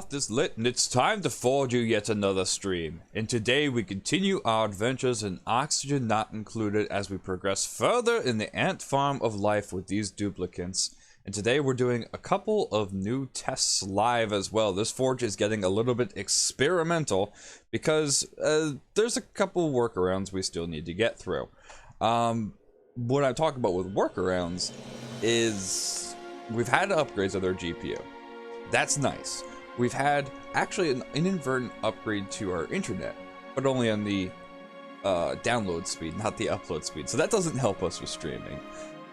loft is lit and it's time to forge you yet another stream. And today we continue our adventures in Oxygen Not Included as we progress further in the ant farm of life with these duplicants. And today we're doing a couple of new tests live as well. This forge is getting a little bit experimental because there's a couple workarounds we still need to get through. What I'm talking about with workarounds is we've had upgrades of their GPU. That's nice. We've had actually an inadvertent upgrade to our internet, but only on the download speed, not the upload speed. So that doesn't help us with streaming.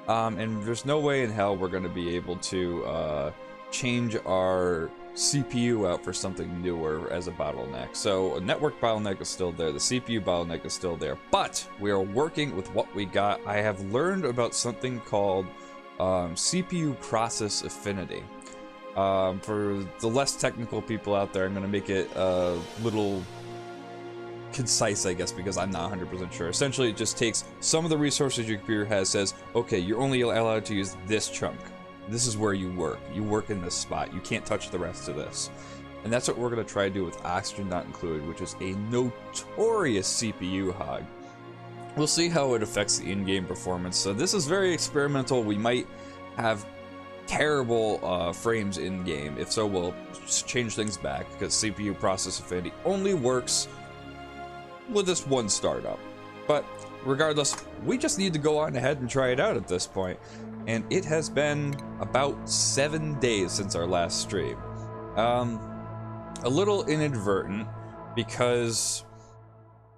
And there's no way in hell we're going to be able to change our CPU out for something newer as a bottleneck. So a network bottleneck is still there, the CPU bottleneck is still there, but we are working with what we got. I have learned about something called CPU process affinity. For the less technical people out there, I'm going to make it a little concise, I guess, because I'm not 100% sure. Essentially, it just takes some of the resources your computer has, says, okay, you're only allowed to use this chunk. This is where you work. You work in this spot. You can't touch the rest of this. And that's what we're going to try to do with Oxygen Not Included, which is a notorious CPU hog. We'll see how it affects the in-game performance. So this is very experimental. We might have terrible frames in-game. If so, we'll change things back, because CPU process affinity only works with this one startup. But regardless, we just need to go on ahead and try it out at this point. And it has been about 7 days since our last stream. A little inadvertent, because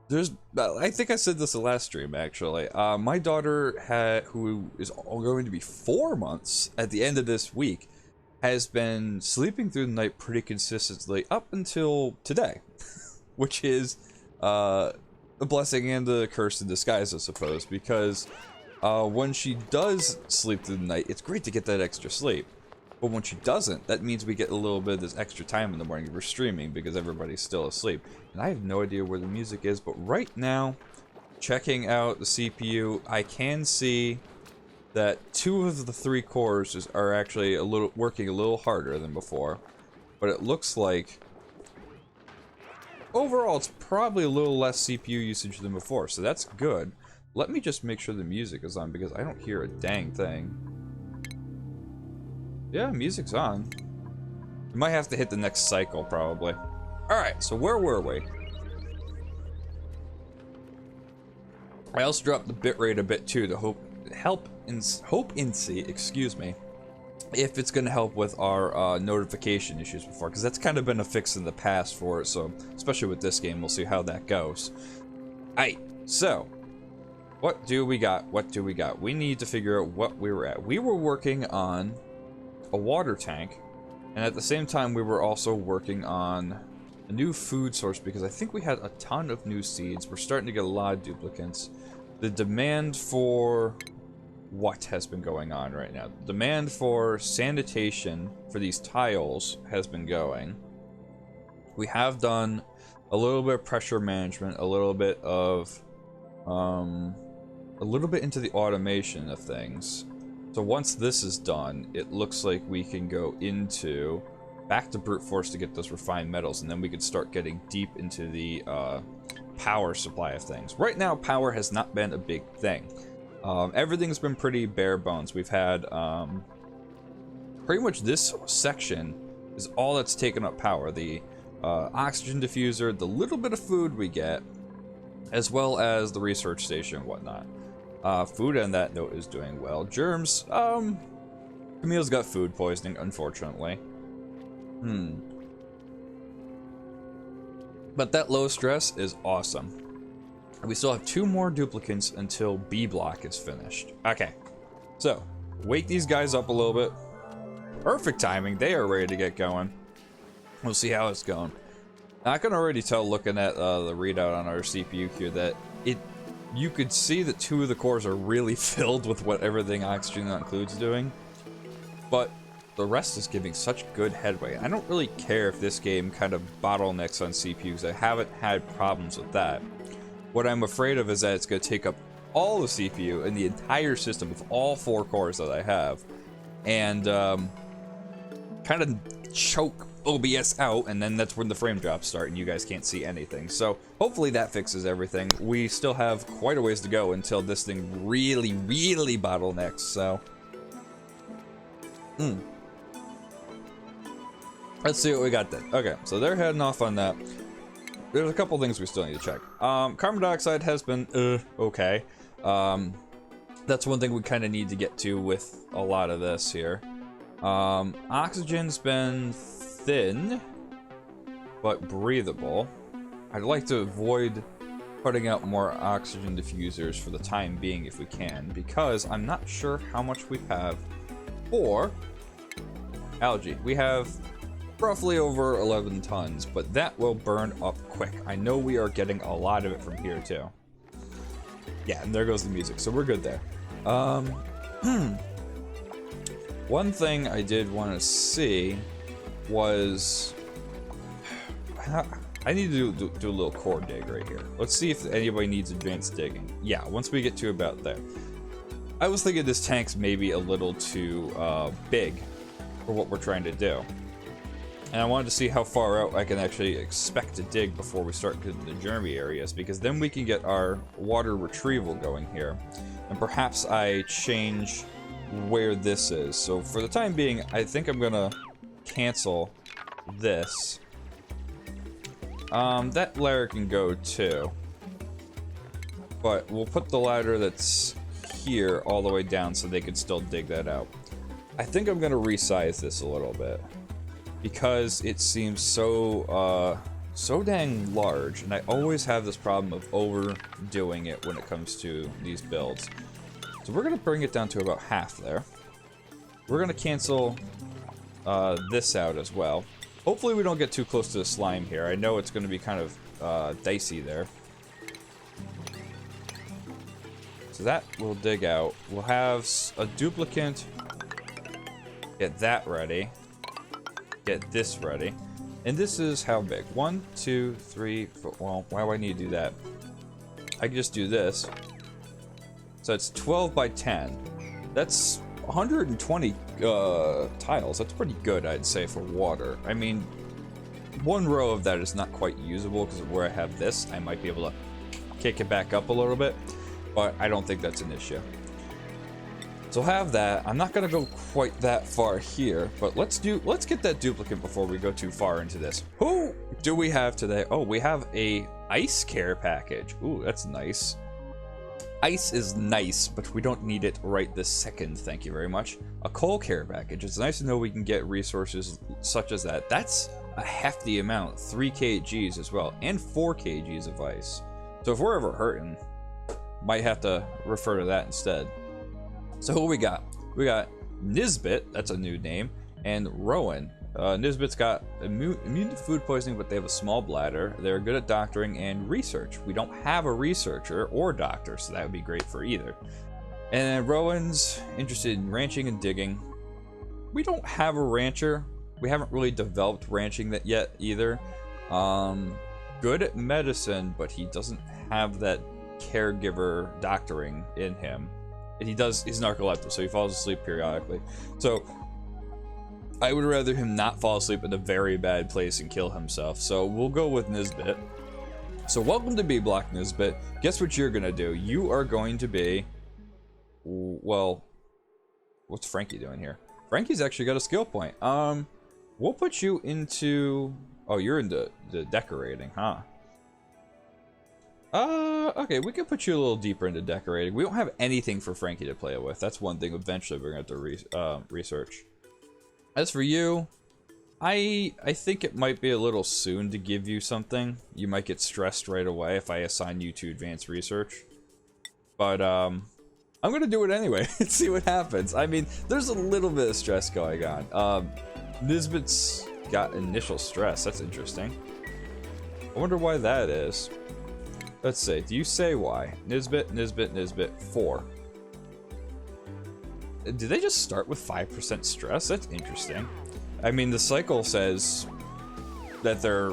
there's, I think I said this the last stream actually. My daughter, who is going to be 4 months at the end of this week, has been sleeping through the night pretty consistently up until today, which is a blessing and a curse in disguise, I suppose, because when she does sleep through the night, it's great to get that extra sleep. But when she doesn't, that means we get a little bit of this extra time in the morning. We're streaming because everybody's still asleep. And I have no idea where the music is, but right now, checking out the CPU, I can see that 2 of the 3 cores are actually working a little harder than before. But it looks like overall it's probably a little less CPU usage than before, so that's good. Let me just make sure the music is on, because I don't hear a dang thing. Yeah, music's on. We might have to hit the next cycle, probably. Alright, so where were we? I also dropped the bitrate a bit too to hope and see, excuse me, if it's going to help with our notification issues before, because that's kind of been a fix in the past for it, so especially with this game, we'll see how that goes. Alright, so what do we got? What do we got? We need to figure out what we were at. We were working on a water tank, and at the same time we were also working on a new food source, because I think we had a ton of new seeds. We're starting to get a lot of duplicants. The demand for what has been going on right now? The demand for sanitation for these tiles has been going. We have done a little bit of pressure management, a little bit into the automation of things. So once this is done, it looks like we can go back to brute force to get those refined metals, and then we can start getting deep into the power supply of things. Right now, power has not been a big thing. Everything's been pretty bare bones. We've had pretty much this section is all that's taken up power. The oxygen diffuser, the little bit of food we get, as well as the research station and whatnot. Food on that note is doing well. Germs, Camille's got food poisoning, unfortunately. But that low stress is awesome. We still have 2 more duplicants until B block is finished. Okay, so wake these guys up a little bit. Perfect timing, they are ready to get going. We'll see how it's going. Now, I can already tell looking at the readout on our CPU queue that you could see that 2 of the cores are really filled with what everything Oxygen Not Included is doing, but the rest is giving such good headway. I don't really care if this game kind of bottlenecks on CPUs. I haven't had problems with that. What I'm afraid of is that it's going to take up all the CPU in the entire system of all 4 cores that I have, and kind of choke OBS out, and then that's when the frame drops start and you guys can't see anything. So hopefully that fixes everything. We still have quite a ways to go until this thing really bottlenecks, so. Let's see what we got then. Okay, so they're heading off on that. There's a couple things we still need to check. Carbon dioxide has been, okay. That's one thing we kind of need to get to with a lot of this here. Oxygen's been thin, but breathable. I'd like to avoid putting out more oxygen diffusers for the time being if we can, because I'm not sure how much we have for algae. We have roughly over 11 tons, but that will burn up quick. I know we are getting a lot of it from here too. Yeah, and there goes the music, so we're good there. One thing I did want to see was I need to do a little core dig right here. Let's see if anybody needs advanced digging. Yeah, once we get to about there. I was thinking this tank's maybe a little too big for what we're trying to do. And I wanted to see how far out I can actually expect to dig before we start getting the germy areas, because then we can get our water retrieval going here. And perhaps I change where this is. So for the time being, I think I'm gonna cancel this. That ladder can go too. But we'll put the ladder that's here all the way down so they can still dig that out. I think I'm gonna resize this a little bit, because it seems so dang large, and I always have this problem of overdoing it when it comes to these builds. So we're gonna bring it down to about half there. We're gonna cancel this out as well. Hopefully we don't get too close to the slime here. I know it's gonna be kind of dicey there. So that will dig out. We'll have a duplicate. Get that ready. Get this ready. And this is how big? 1, 2, 3, 4. Well, why do I need to do that? I can just do this. So it's 12 by 10. That's 120 tiles. That's pretty good, I'd say, for water. I mean, one row of that is not quite usable because of where I have this. I might be able to kick it back up a little bit, but I don't think that's an issue. So have that. I'm not gonna go quite that far here, but let's get that duplicate before we go too far into this. Who do we have today? Oh, we have a ice care package. Ooh, that's nice. Ice is nice, but we don't need it right this second, thank you very much. A coal care package. It's nice to know we can get resources such as that. That's a hefty amount. 3 kgs as well, and 4 kgs of ice. So if we're ever hurting, might have to refer to that instead. So who we got? We got Nisbet, that's a new name, and Rowan. Nisbet's got immune to food poisoning, but they have a small bladder. They're good at doctoring and research. We don't have a researcher or doctor, so that would be great for either. And Rowan's interested in ranching and digging. We don't have a rancher. We haven't really developed ranching that yet either. Good at medicine, but he doesn't have that caregiver doctoring in him. And he's narcoleptic, so he falls asleep periodically. So I would rather him not fall asleep in a very bad place and kill himself. So we'll go with Nisbet. So welcome to B Block, Nisbet. Guess what you're gonna do? You are going to be, well, what's Frankie doing here? Frankie's actually got a skill point. We'll put you into, oh, you're into the decorating, huh? Okay, we can put you a little deeper into decorating. We don't have anything for Frankie to play with. That's one thing eventually we're gonna have to research. As for you, I think it might be a little soon to give you something. You might get stressed right away if I assign you to advanced research. But, I'm gonna do it anyway and see what happens. I mean, there's a little bit of stress going on. Nisbet's got initial stress. That's interesting. I wonder why that is. Let's see. Do you say why? Nisbet, 4. Did they just start with 5% stress? That's interesting. I mean, the cycle says that they're...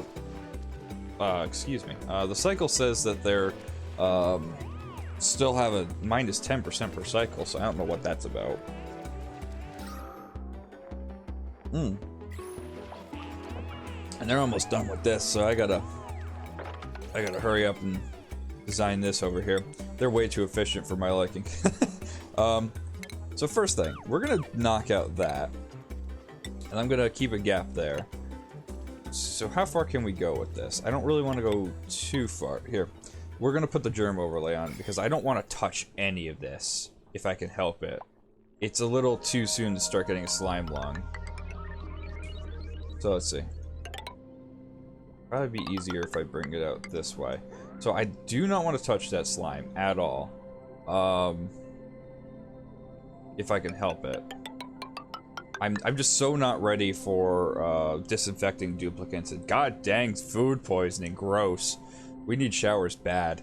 excuse me. The cycle says that they're... still have a minus 10% per cycle, so I don't know what that's about. And they're almost done with this, so I gotta hurry up and design this over here. They're way too efficient for my liking. So first thing, we're gonna knock out that. And I'm gonna keep a gap there. So how far can we go with this? I don't really want to go too far. Here, we're gonna put the germ overlay on because I don't want to touch any of this if I can help it. It's a little too soon to start getting a slime lung. So let's see. Probably be easier if I bring it out this way. So I do not want to touch that slime at all. If I can help it. I'm just so not ready for disinfecting duplicates, and god dang food poisoning, gross. We need showers bad.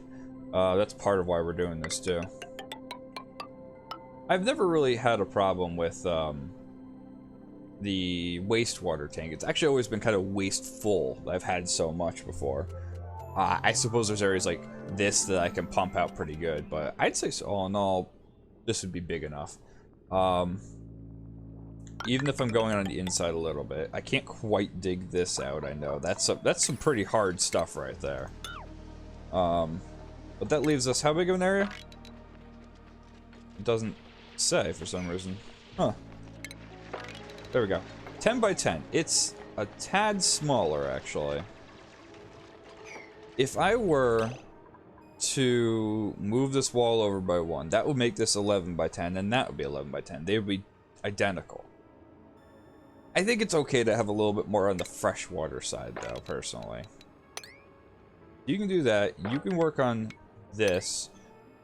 That's part of why we're doing this too. I've never really had a problem with the wastewater tank. It's actually always been kind of wasteful. I've had so much before. I suppose there's areas like this that I can pump out pretty good, but I'd say so, all in all, this would be big enough. Even if I'm going on the inside a little bit, I can't quite dig this out. I know that's some pretty hard stuff right there. But that leaves us how big of an area? It doesn't say for some reason. Huh. There we go. 10 by 10. It's a tad smaller actually. If I were to move this wall over by 1, that would make this 11 by 10, and that would be 11 by 10. They would be identical. I think it's okay to have a little bit more on the freshwater side, though, personally. You can do that. You can work on this.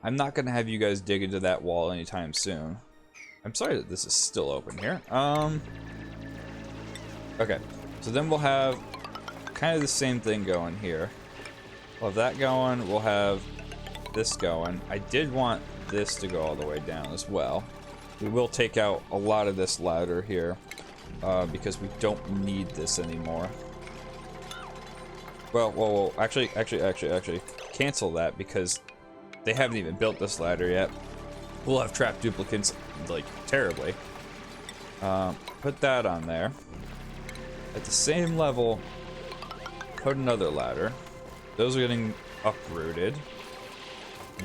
I'm not going to have you guys dig into that wall anytime soon. I'm sorry that this is still open here. Okay. So then we'll have kind of the same thing going here. We'll have that going. We'll have this going. I did want this to go all the way down as well. We will take out a lot of this ladder here. Because we don't need this anymore. Well, actually, cancel that because they haven't even built this ladder yet. We'll have trapped duplicates, like, terribly. Put that on there. At the same level, put another ladder. Those are getting uprooted.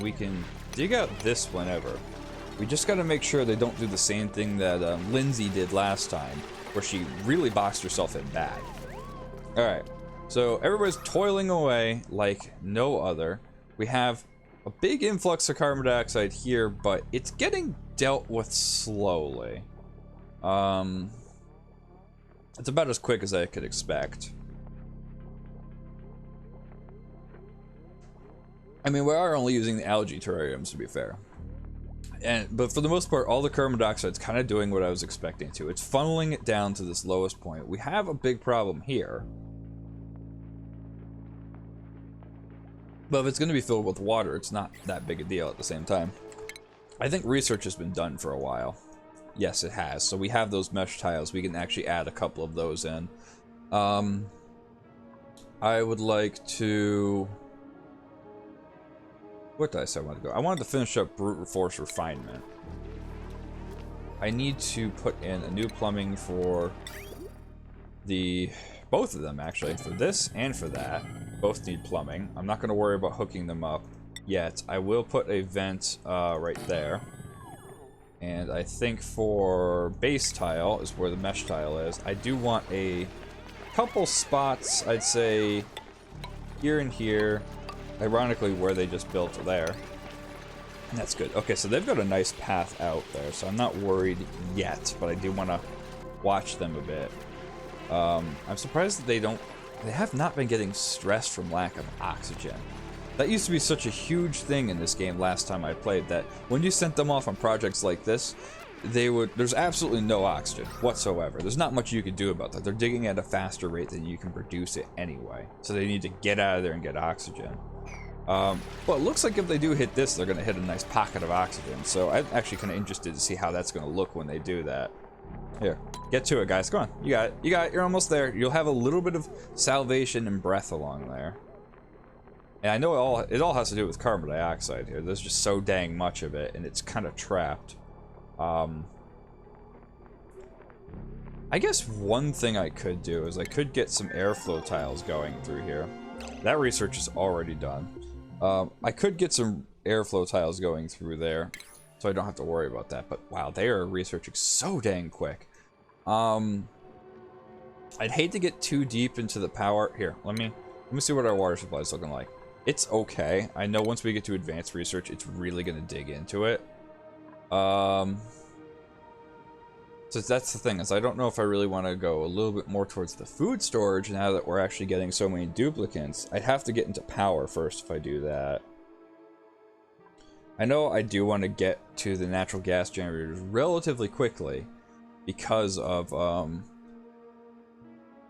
We can dig out this whenever. We just gotta make sure they don't do the same thing that Lindsay did last time, where she really boxed herself in bad. Alright, so everybody's toiling away like no other. We have a big influx of carbon dioxide here, but it's getting dealt with slowly. It's about as quick as I could expect. I mean, we are only using the algae terrariums, to be fair. But for the most part, all the carbon dioxide's kind of doing what I was expecting to. It's funneling it down to this lowest point. We have a big problem here. But if it's going to be filled with water, it's not that big a deal at the same time. I think research has been done for a while. Yes, it has. So we have those mesh tiles. We can actually add a couple of those in. I would like to... What did I say I wanted to go? I wanted to finish up brute force refinement. I need to put in a new plumbing for both of them actually, for this and for that. Both need plumbing. I'm not going to worry about hooking them up yet. I will put a vent right there. And I think for base tile is where the mesh tile is. I do want a couple spots, I'd say here and here. Ironically, where they just built there. And that's good. Okay, so they've got a nice path out there, so I'm not worried yet, but I do want to watch them a bit. I'm surprised that they have not been getting stressed from lack of oxygen. That used to be such a huge thing in this game last time I played, that when you sent them off on projects like this, there's absolutely no oxygen whatsoever. There's not much you can do about that. They're digging at a faster rate than you can produce it anyway. So they need to get out of there and get oxygen. Well, it looks like if they do hit this, they're going to hit a nice pocket of oxygen. So I'm actually kind of interested to see how that's going to look when they do that. Here, get to it, guys. Come on. You got it. You got it. You're almost there. You'll have a little bit of salvation and breath along there. And I know it all has to do with carbon dioxide here. There's just so dang much of it, and it's kind of trapped. I I guess one thing I could do is I could get some airflow tiles going through here. That research is already done. I could get some airflow tiles going through there, so I don't have to worry about that. But wow, they are researching so dang quick. I'd hate to get too deep into the power. Here, let me see what our water supply is looking like. It's okay. I know once we get to advanced research, it's really gonna dig into it. So that's the thing, is I don't know if I really want to go a little bit more towards the food storage now that we're actually getting so many duplicants. I'd have to get into power first if I do that. I know I do want to get to the natural gas generators relatively quickly because of,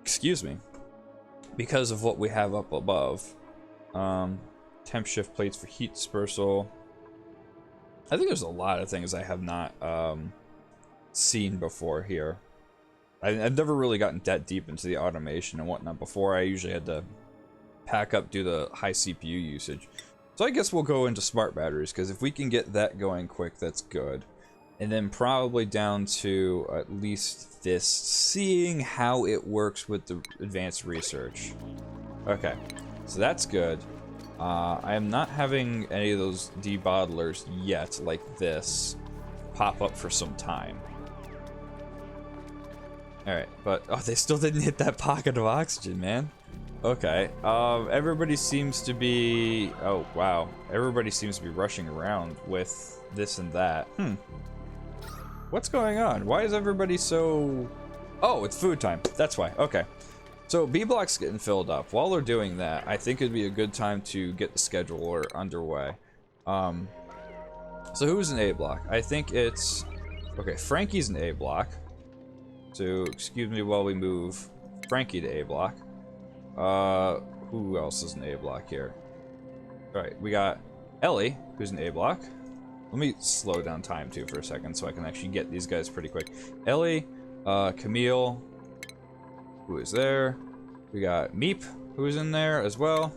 excuse me, because of what we have up above. Temp shift plates for heat dispersal. I think there's a lot of things I have not, seen before here. I've never really gotten that deep into the automation and whatnot before. I usually had to pack up due to high CPU usage. So I guess we'll go into smart batteries, because if we can get that going quick, that's good. And then probably down to at least this, seeing how it works with the advanced research. Okay, so that's good. I am not having any of those debottlers yet, like this, pop up for some time. Alright, but oh, they still didn't hit that pocket of oxygen, man. Okay, everybody seems to be, oh wow, everybody seems to be rushing around with this and that. What's going on? Why is everybody so... Oh, it's food time, that's why. Okay, so B block's getting filled up. While they're doing that, I think it'd be a good time to get the scheduler underway. So who's an A block? I think it's... Okay, Frankie's an A block. So, excuse me while we move Frankie to A block. Who else is an A block here? Alright, we got Ellie, who's an A block. Let me slow down time too for a second so I can actually get these guys pretty quick. Ellie, Camille, who is there. We got Meep, who's in there as well.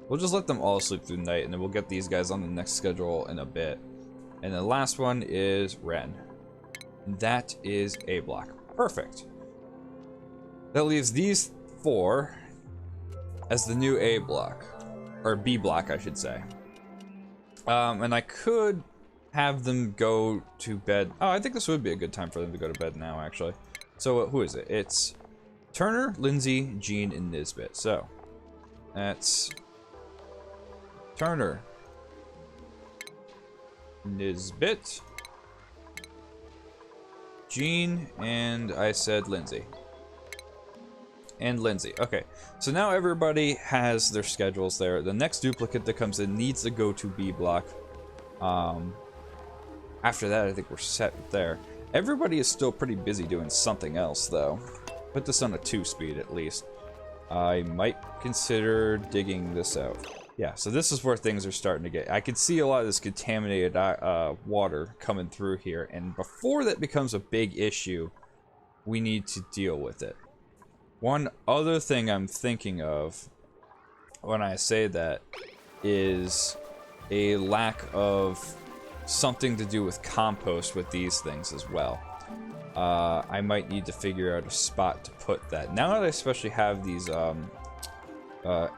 We'll just let them all sleep through the night, and then we'll get these guys on the next schedule in a bit. And the last one is Ren. That is A block. Perfect. That leaves these 4 as the new A block. Or B block, I should say. And I could have them go to bed. Oh, I think this would be a good time for them to go to bed now, actually. So, who is it? It's Turner, Lindsay, Jean, and Nisbet. So, that's Turner, Nisbet, Jean, and I said Lindsay. And Lindsay. Okay, so now everybody has their schedules there. The next duplicate that comes in needs to go to B block. After that, I think we're set there. Everybody is still pretty busy doing something else, though. Put this on a 2-speed at least. I might consider digging this out. Yeah, so this is where things are starting to get... I can see a lot of this contaminated water coming through here, and before that becomes a big issue, we need to deal with it. One other thing I'm thinking of when I say that is a lack of something to do with compost with these things as well. I might need to figure out a spot to put that. Now that I especially have these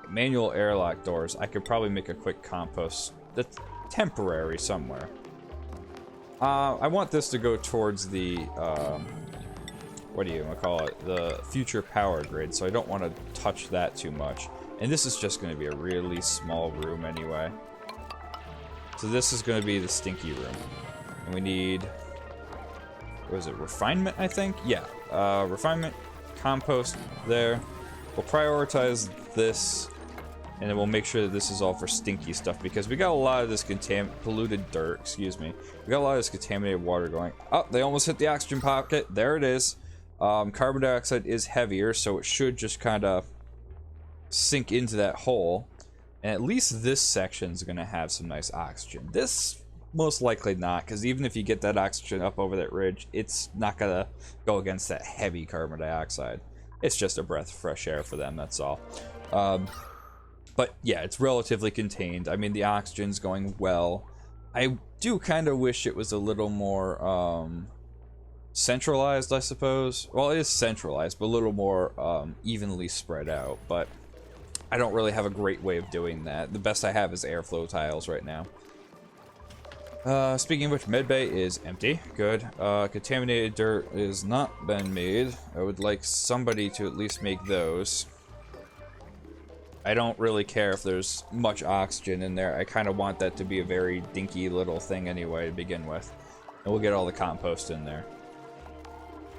manual airlock doors, I could probably make a quick compost that's temporary somewhere. I want this to go towards the, what do you want to call it? The future power grid, so I don't want to touch that too much. And this is just going to be a really small room anyway. So this is going to be the stinky room. And we need, what is it, refinement, I think? Yeah, refinement, compost, there. We'll prioritize this, and then we'll make sure that this is all for stinky stuff, because we got a lot of this polluted dirt, excuse me. We got a lot of this contaminated water going. Oh, they almost hit the oxygen pocket. There it is. Carbon dioxide is heavier, so it should just kind of sink into that hole. And at least this section is going to have some nice oxygen. This, most likely not, because even if you get that oxygen up over that ridge, it's not going to go against that heavy carbon dioxide. It's just a breath of fresh air for them, that's all. But yeah, it's relatively contained. I mean, the oxygen's going well. I do kind of wish it was a little more centralized, I suppose. Well, it is centralized, but a little more evenly spread out. But I don't really have a great way of doing that. The best I have is airflow tiles right now. Speaking of which, medbay is empty. Good. Contaminated dirt is not been made. I would like somebody to at least make those. I don't really care if there's much oxygen in there. I kind of want that to be a very dinky little thing anyway to begin with. And we'll get all the compost in there.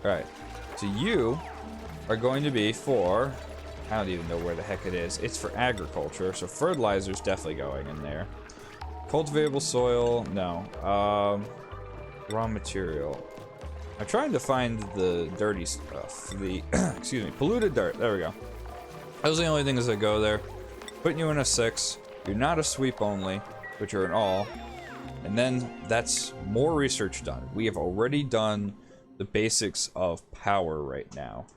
Alright. So you are going to be for... I don't even know where the heck it is. It's for agriculture, so fertilizer's definitely going in there. Cultivatable soil, no. Raw material. I'm trying to find the dirty stuff. The, excuse me, polluted dirt. There we go. Those are the only things that go there. Putting you in a 6. You're not a sweep only, but you're an all. And then that's more research done. We have already done the basics of power right now.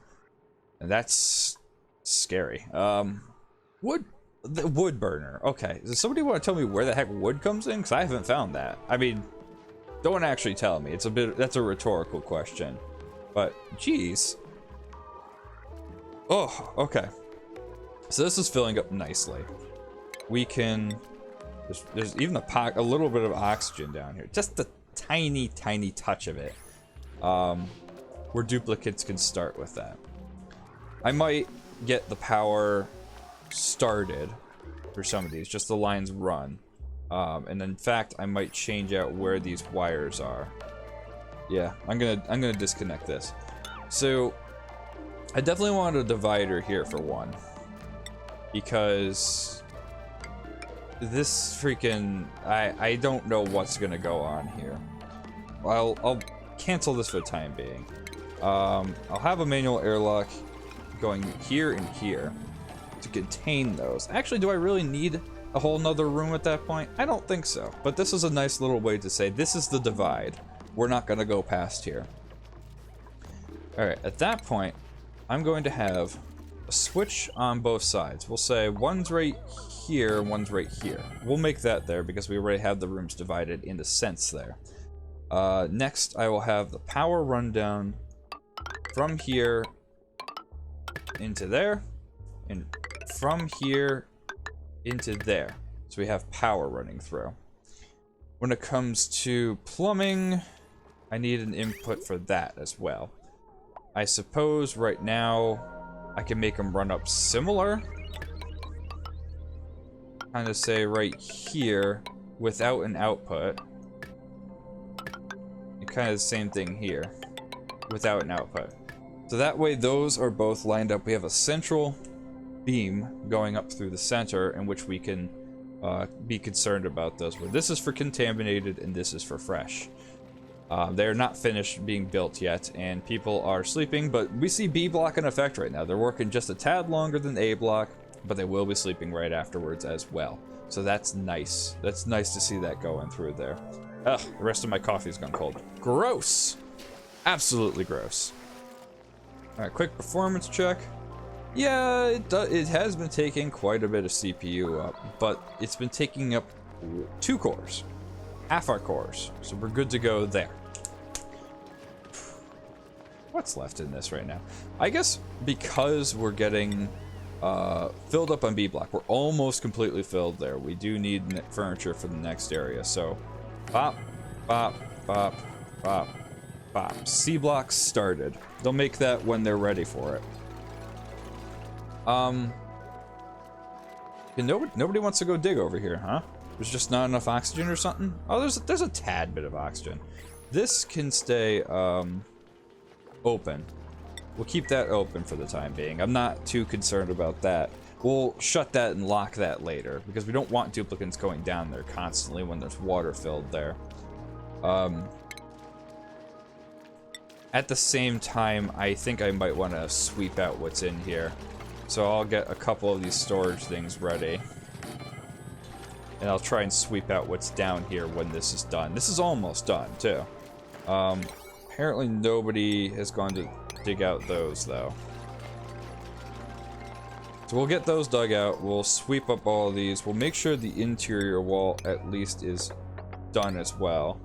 And that's scary. Wood. The wood burner. Okay. Does somebody want to tell me where the heck wood comes in? Because I haven't found that. I mean, don't actually tell me. It's a bit. That's a rhetorical question. But, geez. Oh, okay. So this is filling up nicely. We can... There's even a little bit of oxygen down here. Just a tiny, tiny touch of it. Where duplicates can start with that. I might get the power started for some of these. Just the lines run. And in fact, I might change out where these wires are. Yeah, I'm gonna disconnect this. So, I definitely want a divider here for one. Because this freaking... I don't know what's gonna go on here. I'll cancel this for the time being. I'll have a manual airlock going here and here to contain those. Actually, do I really need a whole nother room at that point? I don't think so. But this is a nice little way to say this is the divide. We're not gonna go past here. Alright, at that point, I'm going to have a switch on both sides. We'll say one's right here, one's right here. We'll make that there because we already have the rooms divided into sense there. Next, I will have the power run down from here into there, and from here into there. So we have power running through. When it comes to plumbing, I need an input for that as well. I suppose right now I can make them run up similar. Kind of say right here without an output. And kind of the same thing here without an output. So that way those are both lined up. We have a central beam going up through the center in which we can be concerned about those. But this is for contaminated and this is for fresh. They're not finished being built yet, and people are sleeping, but we see B block in effect right now. They're working just a tad longer than A block, but they will be sleeping right afterwards as well. So that's nice. That's nice to see that going through there. Ugh, the rest of my coffee's gone cold. Gross! Absolutely gross. Alright, quick performance check. Yeah, it has been taking quite a bit of CPU up, but it's been taking up 2 cores. Half our cores. So we're good to go there. What's left in this right now? I guess because we're getting filled up on B block, we're almost completely filled there. We do need furniture for the next area. So, bop, bop, bop, bop, bop. C block started. They'll make that when they're ready for it. Nobody wants to go dig over here, huh? There's just not enough oxygen or something? Oh, there's a tad bit of oxygen. This can stay open. We'll keep that open for the time being. I'm not too concerned about that. We'll shut that and lock that later because we don't want duplicates going down there constantly when there's water filled there. At the same time, I think I might want to sweep out what's in here. So I'll get a couple of these storage things ready. And I'll try and sweep out what's down here when this is done. This is almost done, too. Apparently nobody has gone to dig out those, though. So we'll get those dug out. We'll sweep up all of these. We'll make sure the interior wall, at least, is done as well.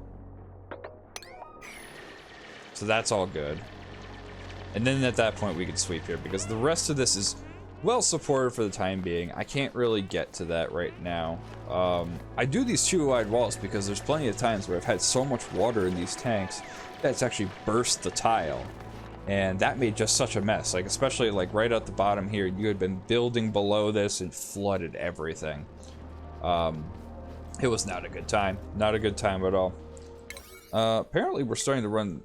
So that's all good. And then at that point we can sweep here, because the rest of this is well supported for the time being. I can't really get to that right now. I do these 2 wide walls because there's plenty of times where I've had so much water in these tanks that it's actually burst the tile. And that made just such a mess. Like, especially like right at the bottom here, you had been building below this and flooded everything. It was not a good time. Not a good time at all. Apparently we're starting to run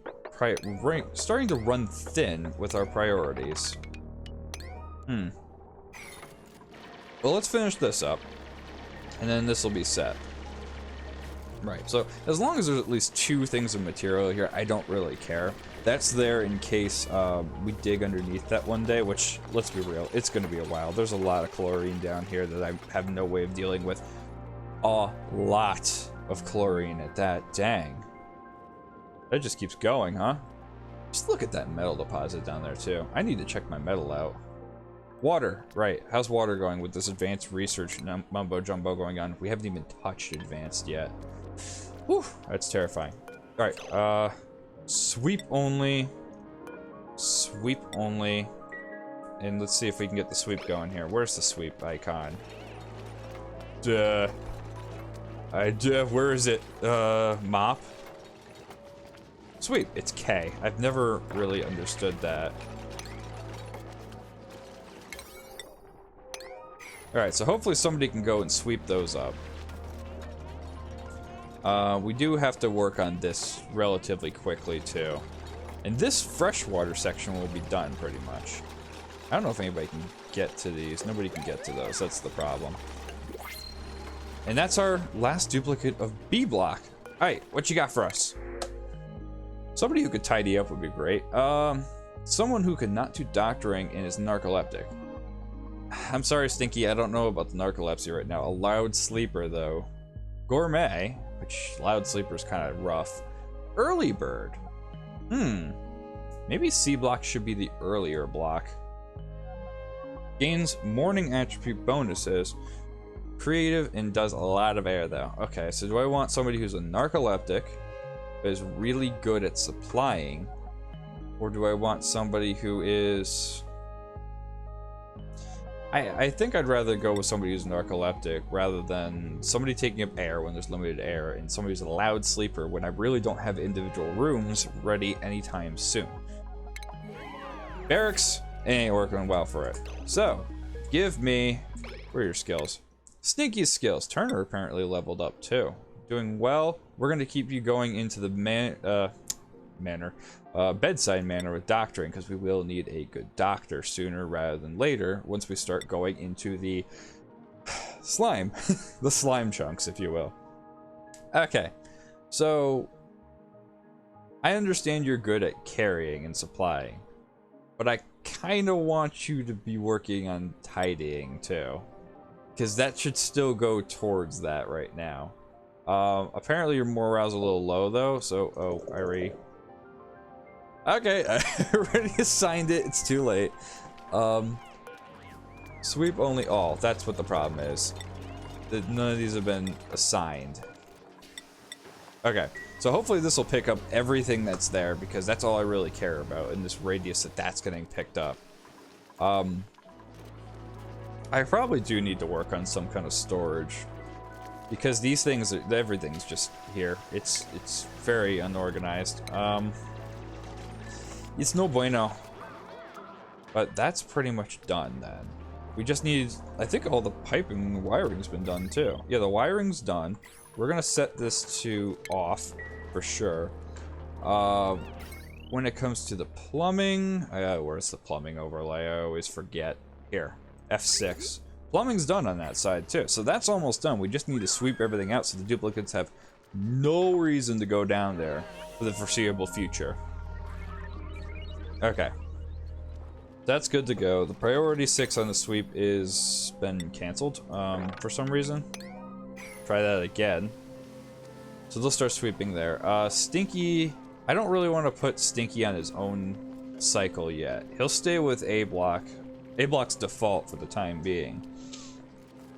thin with our priorities. Well, let's finish this up, and then this will be set. Right, so as long as there's at least 2 things of material here, I don't really care. That's there in case we dig underneath that one day, which, let's be real, it's going to be a while. There's a lot of chlorine down here that I have no way of dealing with. A lot of chlorine at that. Dang. That just keeps going, huh? Just look at that metal deposit down there, too. I need to check my metal out. Water, right. How's water going with this advanced research mumbo-jumbo going on? We haven't even touched advanced yet. Whew, that's terrifying. Alright, sweep only. Sweep only. And let's see if we can get the sweep going here. Where's the sweep icon? Where is it? Mop? Sweep, it's K. I've never really understood that. Alright, so hopefully somebody can go and sweep those up. We do have to work on this relatively quickly, too. And this freshwater section will be done, pretty much. I don't know if anybody can get to these. Nobody can get to those. That's the problem. And that's our last duplicate of B block. Alright, what you got for us? Somebody who could tidy up would be great. Someone who could not do doctoring and is narcoleptic. I'm sorry, Stinky, I don't know about the narcolepsy right now. A loud sleeper, though. Gourmet, which loud sleeper is kind of rough. Early bird. Maybe C block should be the earlier block. Gains morning attribute bonuses. Creative and does a lot of air, though. Okay, so do I want somebody who's a narcoleptic, but is really good at supplying? Or do I want somebody who is... I think I'd rather go with somebody who's narcoleptic rather than somebody taking up air when there's limited air and somebody who's a loud sleeper when I really don't have individual rooms ready anytime soon. Barracks ain't working well for it. So, give me... Where are your skills? Sneaky skills. Turner apparently leveled up too. Doing well. We're going to keep you going into the bedside manner with doctoring, because we will need a good doctor sooner rather than later once we start going into the slime. The slime chunks, if you will. Okay, so I understand you're good at carrying and supplying, but I kind of want you to be working on tidying too, because that should still go towards that right now. Apparently your morale's a little low though, so I already... Okay, I already assigned it, it's too late. Sweep only all, that's what the problem is. None of these have been assigned. Okay, so hopefully this will pick up everything that's there, because that's all I really care about in this radius that's getting picked up. I probably do need to work on some kind of storage, because these things, everything's just here. It's very unorganized. It's no bueno. But that's pretty much done then. We just need, I think all the piping and wiring's been done too. Yeah, the wiring's done. We're gonna set this to off for sure. When it comes to the plumbing, where's the plumbing overlay? I always forget. Here, F6. Plumbing's done on that side too, so that's almost done. We just need to sweep everything out so the duplicates have no reason to go down there for the foreseeable future. Okay. That's good to go. The priority 6 on the sweep is been canceled for some reason. Try that again. So they'll start sweeping there. Stinky, I don't really want to put Stinky on his own cycle yet. He'll stay with A block. A block's default for the time being.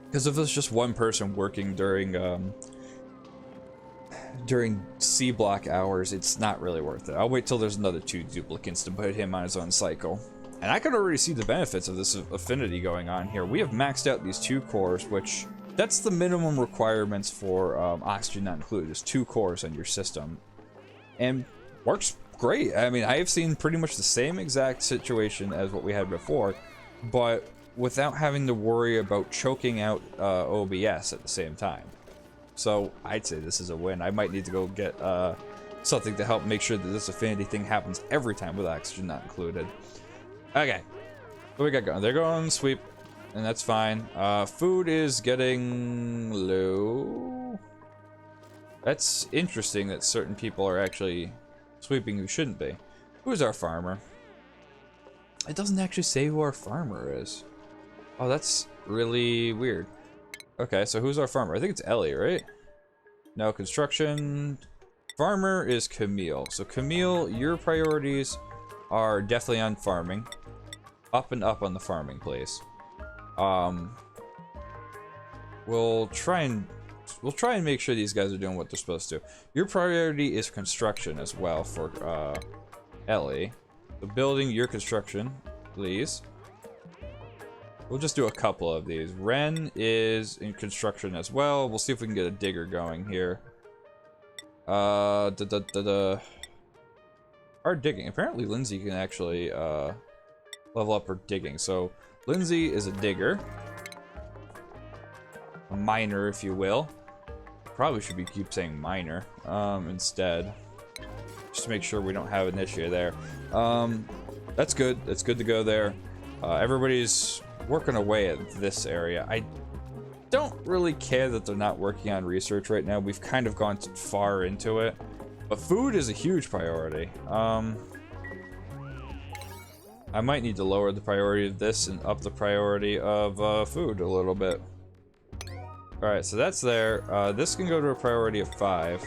Because if there's just one person working during during C block hours, it's not really worth it. I'll wait till there's another 2 duplicants to put him on his own cycle. And I can already see the benefits of this affinity going on here. We have maxed out these 2 cores, which that's the minimum requirements for oxygen not included, is 2 cores on your system. And works great. I mean, I have seen pretty much the same exact situation as what we had before, but without having to worry about choking out OBS at the same time. So I'd say this is a win. I might need to go get something to help make sure that this affinity thing happens every time with oxygen not included. Okay, what we got going? They're going sweep, and that's fine. Food is getting low. That's interesting that certain people are actually sweeping who shouldn't be. Who's our farmer? It doesn't actually say who our farmer is. Oh, that's really weird. Okay, so who's our farmer? I think it's Ellie, right? No, construction. Farmer is Camille. So Camille, your priorities are definitely on farming. Up and up on the farming, please. We'll try and make sure these guys are doing what they're supposed to. Your priority is construction as well for Ellie. So building your construction, please. We'll just do a couple of these. Ren is in construction as well. We'll see if we can get a digger going here. Our digging. Apparently Lindsay can actually level up her digging. So Lindsay is a digger. A miner, if you will. Probably should be keep saying miner instead. Just to make sure we don't have an issue there. That's good. That's good to go there. Everybody's working away at this area. I don't really care that they're not working on research right now. We've kind of gone too far into it. But food is a huge priority. I might need to lower the priority of this and up the priority of food a little bit. Alright, so that's there. This can go to a priority of 5.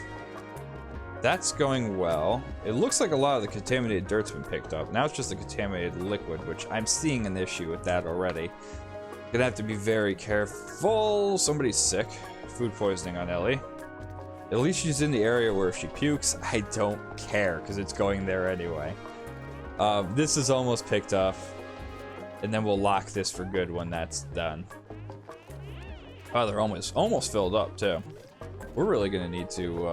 That's going well. It looks like a lot of the contaminated dirt's been picked up. Now it's just the contaminated liquid, which I'm seeing an issue with that already. Gonna have to be very careful. Somebody's sick. Food poisoning on Ellie. At least she's in the area where if she pukes, I don't care, because it's going there anyway. This is almost picked up. And then we'll lock this for good when that's done. Oh, they're almost filled up, too. We're really gonna need to,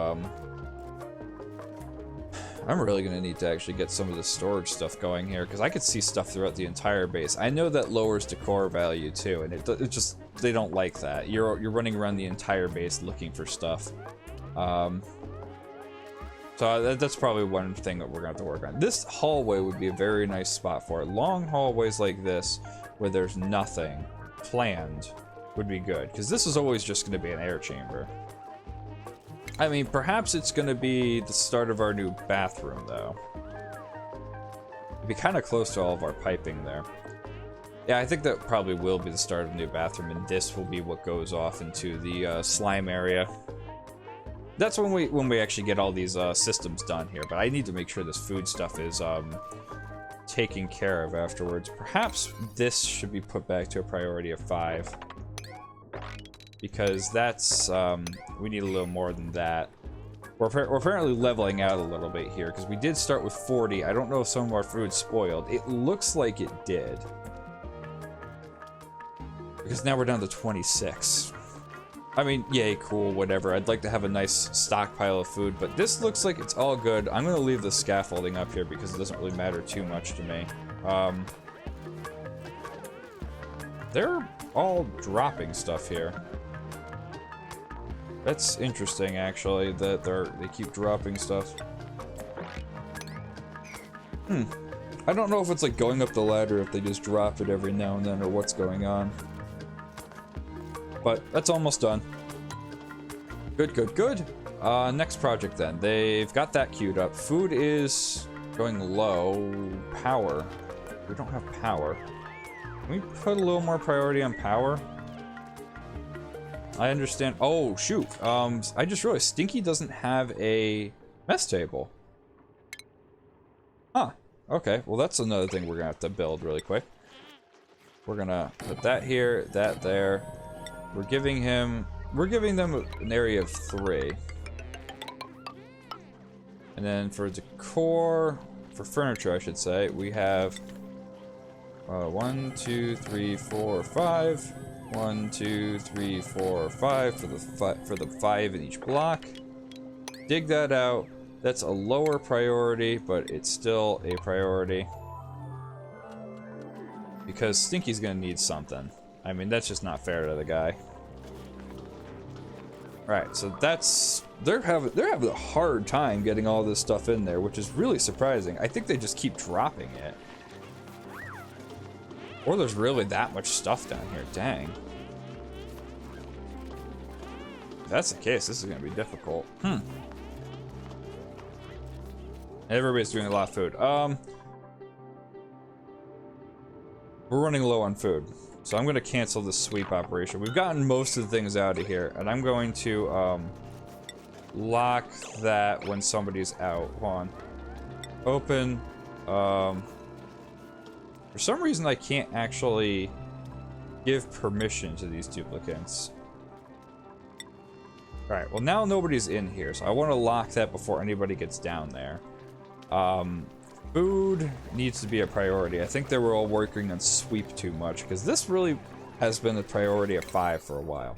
I'm really gonna need to actually get some of the storage stuff going here, because I could see stuff throughout the entire base. I know that lowers the core value too, and it just, they don't like that. You're running around the entire base looking for stuff. So that's probably one thing that we're gonna have to work on. This hallway would be a very nice spot for it. Long hallways like this, where there's nothing planned, would be good, because this is always just gonna be an air chamber. I mean, perhaps it's gonna be the start of our new bathroom, though. It'd be kind of close to all of our piping there. Yeah, I think that probably will be the start of the new bathroom, and this will be what goes off into the slime area. That's when we actually get all these systems done here, but I need to make sure this food stuff is taken care of afterwards. Perhaps this should be put back to a priority of 5. Because that's, we need a little more than that. We're apparently leveling out a little bit here, because we did start with 40. I don't know if some of our food spoiled. It looks like it did. Because now we're down to 26. I mean, yay, cool, whatever. I'd like to have a nice stockpile of food, but this looks like it's all good. I'm going to leave the scaffolding up here, because it doesn't really matter too much to me. They're all dropping stuff here. That's interesting, actually, that they keep dropping stuff. I don't know if it's like going up the ladder, if they just drop it every now and then, or what's going on. But that's almost done. Good, good, good. Next project then. They've got that queued up. Food is going low. Power. We don't have power. Can we put a little more priority on power? I understand. Oh, shoot. I just realized Stinky doesn't have a mess table. Huh. Okay, well that's another thing we're gonna have to build really quick. We're gonna put that here, that there. We're giving them an area of 3. And then for decor, for furniture, I should say, we have 1, 2, 3, 4, 5. 1, 2, 3, 4, 5 for the 5 in each block. Dig that out. That's a lower priority, but it's still a priority. Because Stinky's gonna need something. I mean, that's just not fair to the guy. Alright, so that's... They're having a hard time getting all this stuff in there, which is really surprising. I think they just keep dropping it. Or there's really that much stuff down here, dang. If that's the case, this is gonna be difficult. Everybody's doing a lot of food. We're running low on food, so I'm gonna cancel this sweep operation. We've gotten most of the things out of here, and I'm going to lock that when somebody's out. Hold on. Open. For some reason, I can't actually give permission to these duplicants. Alright, well now nobody's in here, so I want to lock that before anybody gets down there. Food needs to be a priority. I think they were all working on sweep too much, because this really has been a priority of 5 for a while.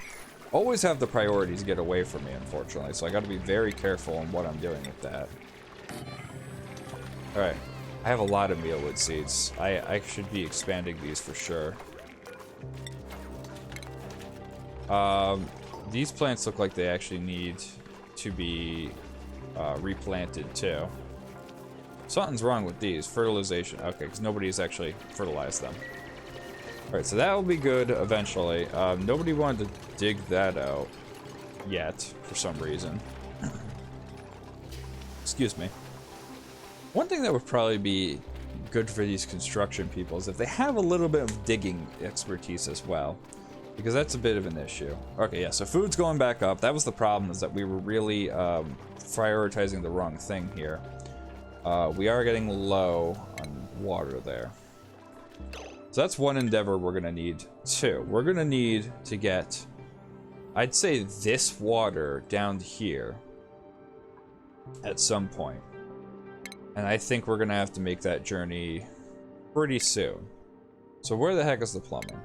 Always have the priorities get away from me, unfortunately, so I gotta be very careful on what I'm doing with that. Alright, I have a lot of mealwood seeds. I should be expanding these for sure. These plants look like they actually need to be replanted too. Something's wrong with these. Fertilization. Okay, because nobody's actually fertilized them. Alright, so that will be good eventually. Nobody wanted to dig that out yet, for some reason. Excuse me. One thing that would probably be good for these construction people is if they have a little bit of digging expertise as well. Because that's a bit of an issue. Okay, yeah, so food's going back up. That was the problem, is that we were really prioritizing the wrong thing here. We are getting low on water there. So that's one endeavor we're gonna need. 2, we're gonna need to get, I'd say, this water down here at some point. And I think we're gonna have to make that journey pretty soon. So where the heck is the plumbing?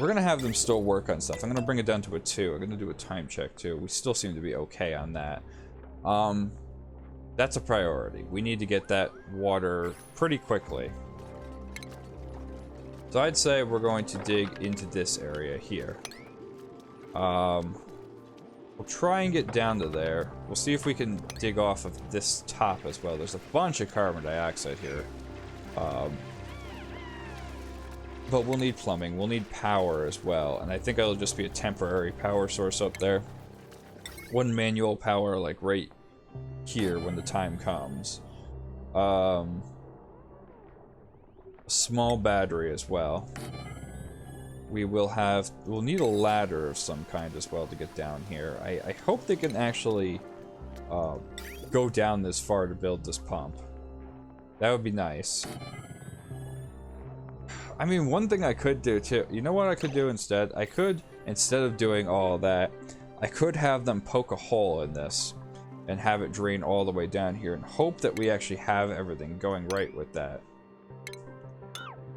We're gonna have them still work on stuff. I'm gonna bring it down to a 2. I'm gonna do a time check too. We still seem to be okay on that. That's a priority. We need to get that water pretty quickly. So I'd say we're going to dig into this area here. We'll try and get down to there. We'll see if we can dig off of this top as well. There's a bunch of carbon dioxide here. But we'll need plumbing. We'll need power as well. And I think it'll just be a temporary power source up there. One manual power, like right here when the time comes. A small battery as well. We'll need a ladder of some kind as well to get down here. I hope they can actually go down this far to build this pump. That would be nice. I mean, one thing I could do too, you know what I could do instead? I could, instead of doing all that, I could have them poke a hole in this and have it drain all the way down here and hope that we actually have everything going right with that.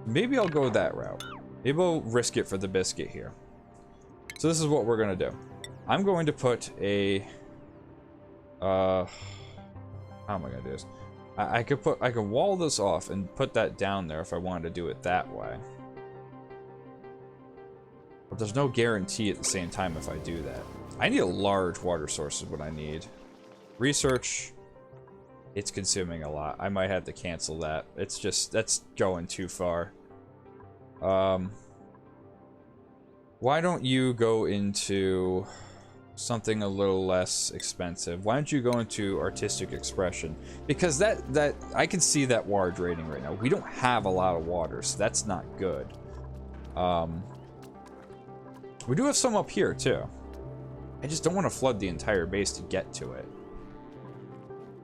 Maybe I'll go that route. Maybe I'll risk it for the biscuit here. So this is what we're gonna do. I'm going to put a how am I gonna do this? I could wall this off and put that down there if I wanted to do it that way. But there's no guarantee at the same time if I do that. I need a large water source is what I need. Research, it's consuming a lot. I might have to cancel that. It's just, that's going too far. Why don't you go into something a little less expensive? Why don't you go into artistic expression? Because that I can see that water draining right now. We don't have a lot of water, so that's not good. We do have some up here too. I just don't want to flood the entire base to get to it.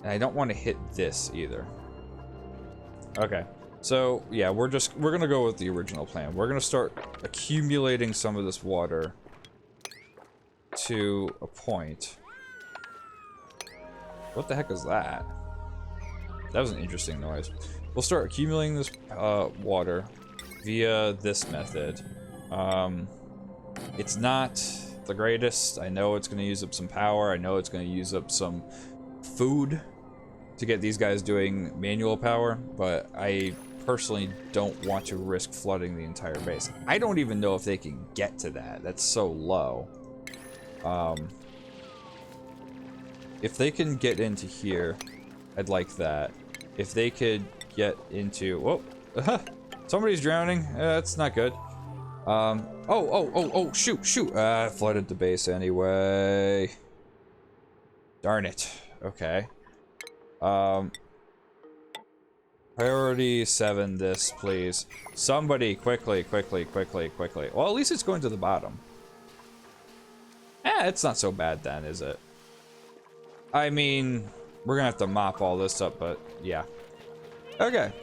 And I don't want to hit this either. Okay. So, yeah, we're gonna go with the original plan. We're gonna start accumulating some of this water to a point. What the heck is that? That was an interesting noise. We'll start accumulating this water via this method. It's not the greatest. I know it's going to use up some power. I know it's going to use up some food to get these guys doing manual power, but I personally don't want to risk flooding the entire base. I don't even know if they can get to that. That's so low. If they can get into here, I'd like that. If they could get into... Whoa! Somebody's drowning. That's not good. Oh, shoot! I flooded the base anyway. Darn it. Okay. Priority 7 this, please. Somebody, quickly. Well, at least it's going to the bottom. It's not so bad then, is it? I mean, we're gonna have to mop all this up, but yeah. Okay.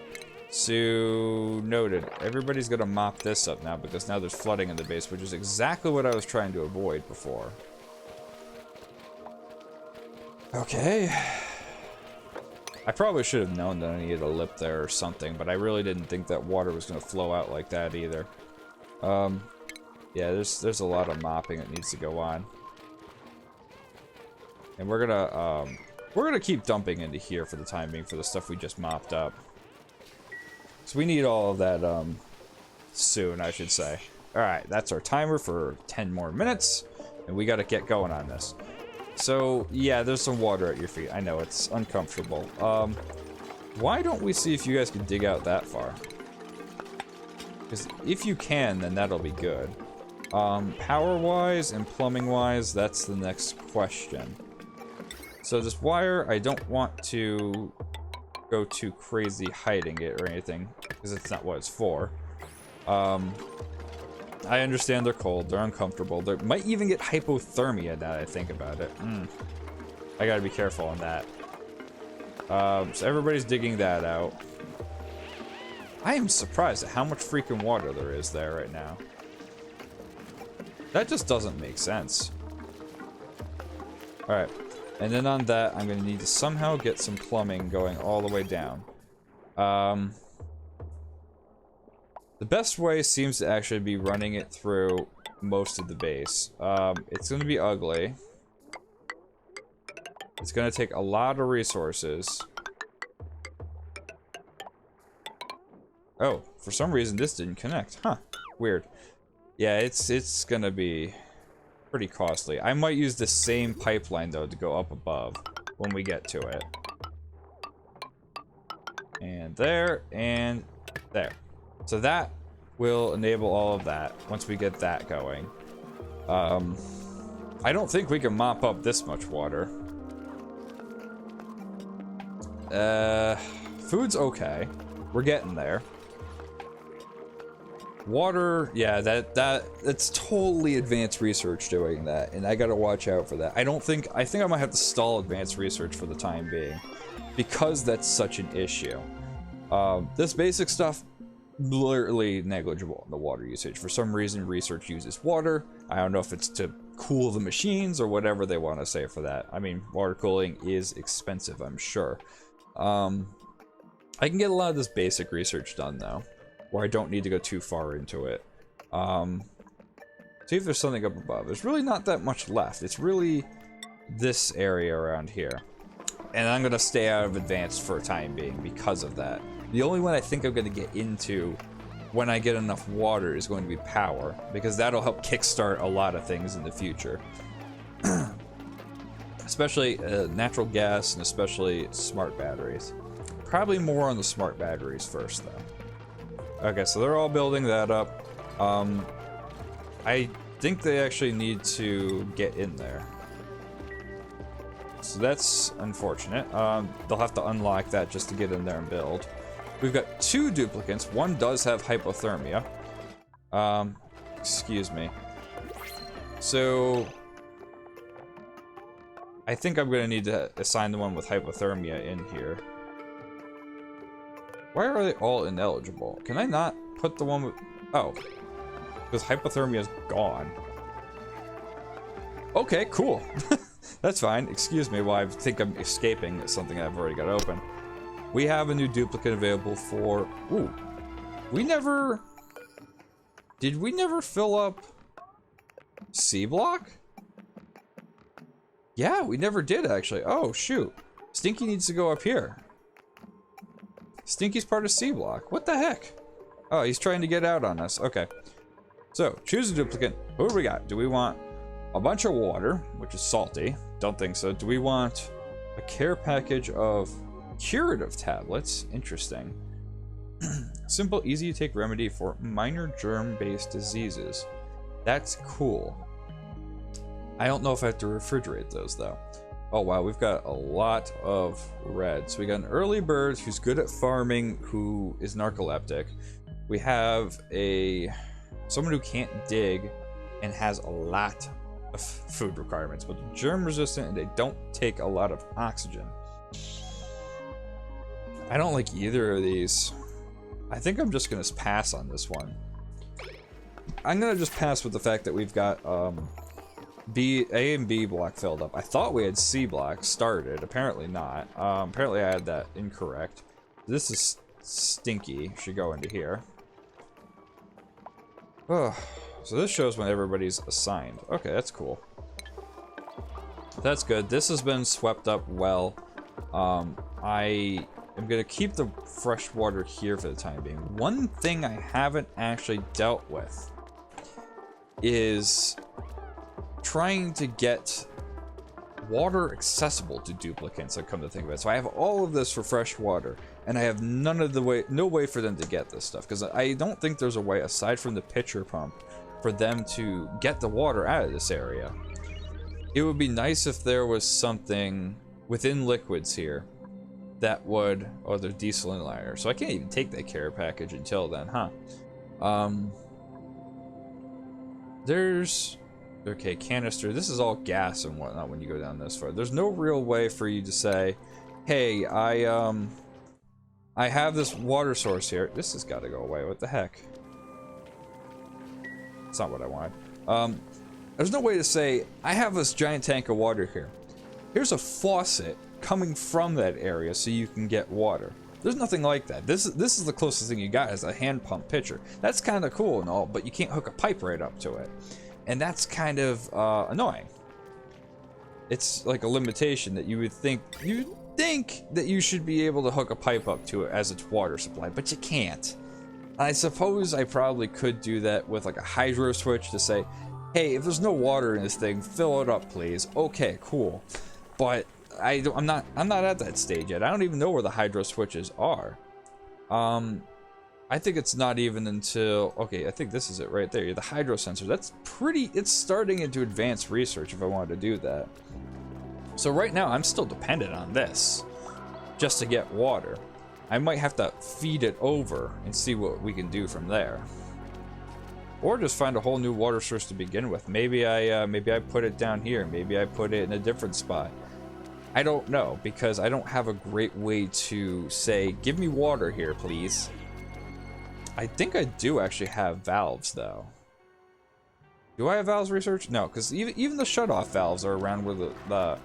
So, noted. Everybody's gonna mop this up now because now there's flooding in the base, which is exactly what I was trying to avoid before. Okay. I probably should have known that I needed a lip there or something, but I really didn't think that water was gonna flow out like that either. Yeah, there's a lot of mopping that needs to go on. And we're gonna keep dumping into here for the time being for the stuff we just mopped up. So we need all of that soon, I should say. Alright, that's our timer for 10 more minutes, and we gotta get going on this. So, yeah, there's some water at your feet. I know, it's uncomfortable. Why don't we see if you guys can dig out that far? Because if you can, then that'll be good. Power-wise and plumbing-wise, that's the next question. So this wire, I don't want to go too crazy hiding it or anything, because it's not what it's for. I understand they're cold, they're uncomfortable, they might even get hypothermia now that I think about it. I gotta be careful on that. So everybody's digging that out. I am surprised at how much freaking water there is there right now. That just doesn't make sense. Alright, and then on that, I'm gonna need to somehow get some plumbing going all the way down. The best way seems to actually be running it through most of the base. It's gonna be ugly. It's gonna take a lot of resources. Oh, for some reason this didn't connect. Huh, weird. Yeah, it's gonna be pretty costly. I might use the same pipeline though to go up above when we get to it. And there, and there. So that will enable all of that once we get that going. I don't think we can mop up this much water. Food's okay. We're getting there. Water, yeah, that's totally advanced research doing that, and I gotta watch out for that. I think I might have to stall advanced research for the time being, because that's such an issue. This basic stuff, literally negligible in the water usage. For some reason, research uses water. I don't know if it's to cool the machines or whatever they want to say for that. I mean, water cooling is expensive, I'm sure. I can get a lot of this basic research done though, where I don't need to go too far into it. See if there's something up above. There's really not that much left. It's really this area around here. And I'm gonna stay out of advanced for a time being because of that. The only one I think I'm gonna get into when I get enough water is going to be power, because that'll help kickstart a lot of things in the future. Especially natural gas and especially smart batteries. Probably more on the smart batteries first though. Okay, so they're all building that up. I think they actually need to get in there. So that's unfortunate. They'll have to unlock that just to get in there and build. We've got 2 duplicants. One does have hypothermia. Excuse me. So I think I'm gonna need to assign the one with hypothermia in here. Why are they all ineligible? Can I not put the one with... Oh. Because hypothermia is gone. Okay, cool. That's fine. Excuse me while I think I'm escaping something I've already got open. We have a new duplicate available for... Ooh. We never... Did we never fill up C block? Yeah, we never did actually. Oh, shoot. Stinky needs to go up here. Stinky's part of C block. What the heck? Oh, he's trying to get out on us. Okay. So, choose a duplicate. Who do we got? Do we want a bunch of water, which is salty? Don't think so. Do we want a care package of curative tablets? Interesting. Simple, easy to take remedy for minor germ-based diseases. That's cool. I don't know if I have to refrigerate those though. Oh wow, we've got a lot of red. So we got an early bird who's good at farming, who is narcoleptic. We have someone who can't dig and has a lot of food requirements, but germ resistant and they don't take a lot of oxygen. I don't like either of these. I think I'm just gonna pass on this one. I'm gonna just pass with the fact that we've got A and B block filled up. I thought we had C block started. Apparently not. Apparently I had that incorrect. This is Stinky. Should go into here. Oh, so this shows when everybody's assigned. Okay, that's cool. That's good. This has been swept up well. I am gonna keep the fresh water here for the time being. One thing I haven't actually dealt with is trying to get water accessible to duplicates. I come to think of it. So I have all of this for fresh water, and I have no way for them to get this stuff, because I don't think there's a way aside from the pitcher pump for them to get the water out of this area. It would be nice if there was something within liquids here that would... Oh, they're desalinizer. So I can't even take that care package until then, huh? There's... Okay, canister. This is all gas and whatnot when you go down this far. There's no real way for you to say, hey, I have this water source here. This has got to go away. What the heck? It's not what I wanted. There's no way to say, I have this giant tank of water here. Here's a faucet coming from that area so you can get water. There's nothing like that. This is the closest thing you got is a hand pump pitcher. That's kind of cool and all, but you can't hook a pipe right up to it. And that's kind of annoying. It's like a limitation that you'd think that you should be able to hook a pipe up to it as its water supply, but you can't. I suppose I probably could do that with like a hydro switch to say, hey, if there's no water in this thing, fill it up, please. Okay, cool. But I'm not at that stage yet. I don't even know where the hydro switches are. I think it's not even until... Okay, I think this is it right there. The hydro sensor. That's pretty... It's starting into advanced research if I wanted to do that. So right now, I'm still dependent on this just to get water. I might have to feed it over and see what we can do from there. Or just find a whole new water source to begin with. Maybe I put it down here. Maybe I put it in a different spot. I don't know, because I don't have a great way to say, give me water here, please. I think I do actually have valves, though. Do I have valves research? No, because even the shut-off valves are around where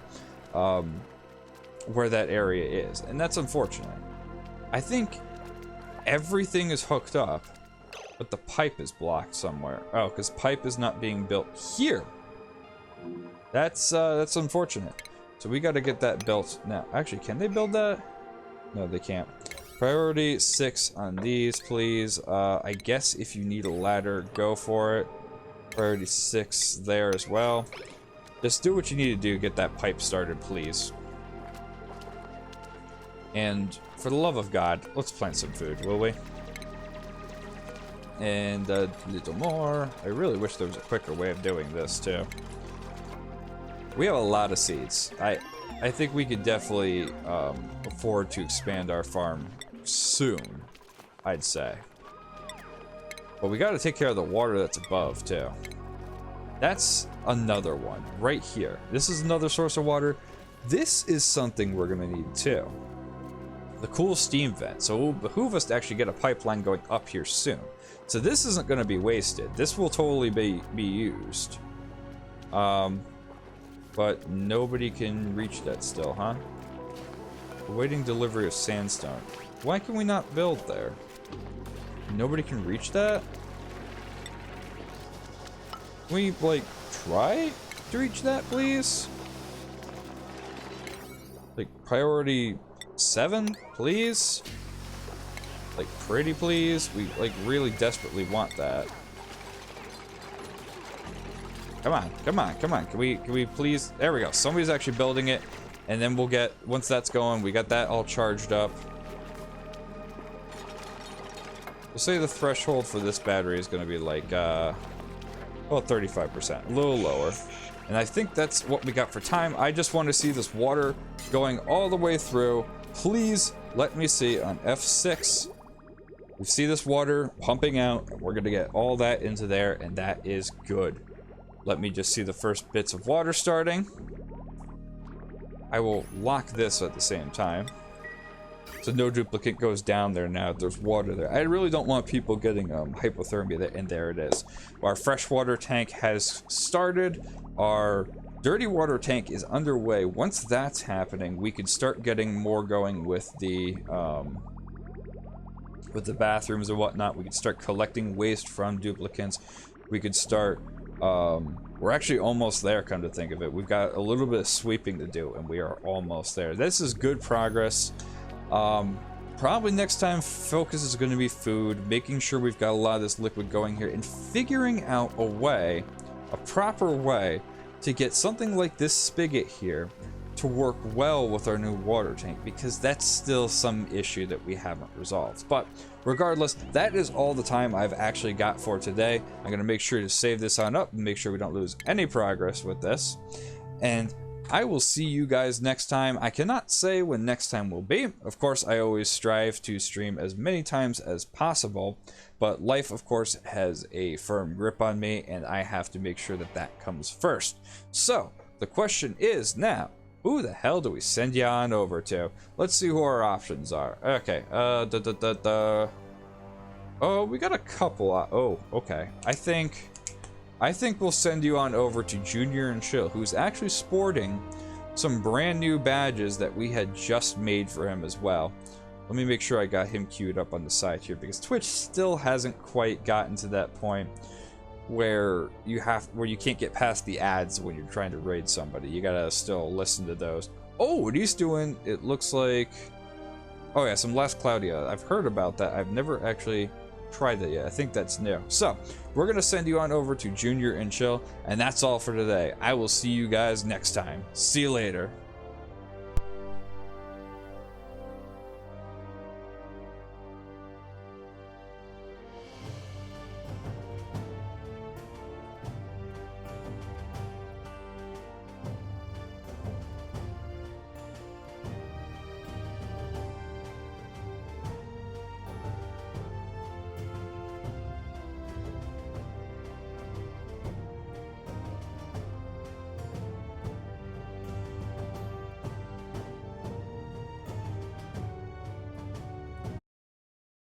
where that area is, and that's unfortunate. I think everything is hooked up, but the pipe is blocked somewhere. Oh, because pipe is not being built here. That's unfortunate. So we got to get that built now. Actually, can they build that? No, they can't. Priority 6 on these, please. I guess if you need a ladder, go for it. Priority 6 there as well. Just do what you need to do, get that pipe started, please. And for the love of God, let's plant some food, will we? And a little more. I really wish there was a quicker way of doing this, too. We have a lot of seeds. I think we could definitely afford to expand our farm soon, I'd say. But we got to take care of the water that's above, too. That's another one, right here. This is another source of water. This is something we're going to need, too. The cool steam vent. So it will behoove us to actually get a pipeline going up here soon. So this isn't going to be wasted. This will totally be used. but nobody can reach that still, huh? Awaiting delivery of sandstone. Why can we not build there? Nobody can reach that? Can we, like, try to reach that, please? Like, priority 7, please? Like, pretty please? We, like, really desperately want that. Come on, come on, come on. Can we please? There we go. Somebody's actually building it. And then we'll get, once that's going, we got that all charged up. We'll say the threshold for this battery is going to be like, well, 35%. A little lower. And I think that's what we got for time. I just want to see this water going all the way through. Please let me see on F6. We see this water pumping out, and we're going to get all that into there, and that is good. Let me just see the first bits of water starting. I will lock this at the same time. So no duplicate goes down there now. There's water there. I really don't want people getting hypothermia there, and there it is. Our freshwater tank has started. Our dirty water tank is underway. Once that's happening, we can start getting more going with the bathrooms and whatnot. We can start collecting waste from duplicants. We could start we're actually almost there, come to think of it. We've got a little bit of sweeping to do, and we are almost there. This is good progress. Probably next time focus is going to be food, making sure we've got a lot of this liquid going here, and figuring out a way, a proper way, to get something like this spigot here to work well with our new water tank, because that's still some issue that we haven't resolved. But regardless, that is all the time I've actually got for today. I'm going to make sure to save this on up and make sure we don't lose any progress with this. And I will see you guys next time. I cannot say when next time will be. Of course, I always strive to stream as many times as possible, but life, of course, has a firm grip on me, and I have to make sure that that comes first. So, the question is now, who the hell do we send you on over to? Let's see who our options are. Okay, oh, we got a couple. Oh, okay. I think we'll send you on over to Junior and Chill, who's actually sporting some brand new badges that we had just made for him as well. Let me make sure I got him queued up on the side here, because Twitch still hasn't quite gotten to that point where you can't get past the ads when you're trying to raid somebody. You gotta still listen to those. Oh, what he's doing, it looks like, oh yeah, some Last Claudia. I've heard about that. I've never actually tried that yet. I think that's new. So we're gonna send you on over to Junior and Chill, and that's all for today. I will see you guys next time. See you later.